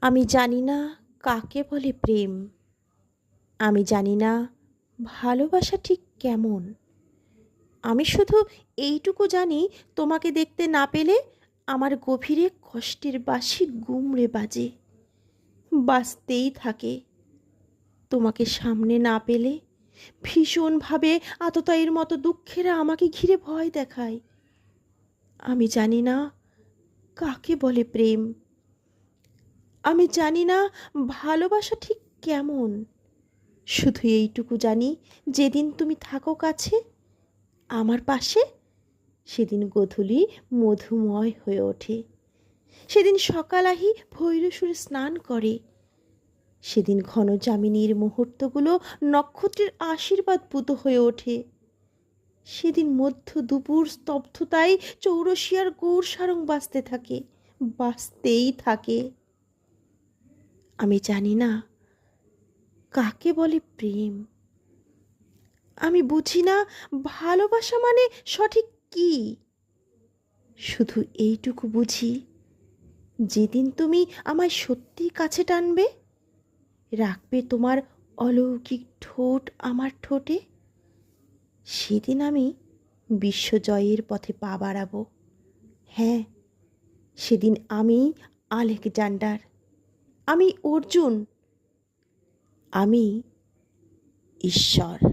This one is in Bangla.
আমি জানি না কাকে বলে প্রেম। আমি জানি না ভালোবাসা ঠিক কেমন। আমি শুধু এইটুকু জানি, তোমাকে দেখতে না পেলে আমার গভীরে কষ্টের বাঁশি গুমড়ে বাজে, বাজতেই থাকে। তোমাকে সামনে না পেলে ভীষণভাবে আততায়ীর মতো দুঃখেরা আমাকে ঘিরে ভয় দেখায়। আমি জানি না কাকে বলে প্রেম। আমি জানি না ভালোবাসা ঠিক কেমন। শুধু এইটুকু জানি, যেদিন তুমি থাকো কাছে আমার পাশে, সেদিন গোধূলি মধুময় হয়ে ওঠে। সেদিন সকাল আহি ভৈরসুরে স্নান করে। সেদিন ঘন যামিনীর মুহূর্তগুলো নক্ষত্রের আশীর্বাদ পুত হয়ে ওঠে। সেদিন মধ্য দুপুর স্তব্ধতায় চৌরসিয়ার গৌর সারং বাজতে থাকে, বাজতেই থাকে। আমি জানি না কাকে বলে প্রেম। আমি বুঝি না ভালোবাসা মানে সঠিক কি। শুধু এইটুকু বুঝি, যেদিন তুমি আমায় সত্যি কাছে টানবে, রাখবে তোমার অলৌকিক ঠোঁট আমার ঠোঁটে, সেদিন আমি বিশ্বজয়ের পথে পা বাড়াবো। হ্যাঁ, সেদিন আমি আলেকজান্ডার, আমি অর্জুন, আমি ঈশ্বর।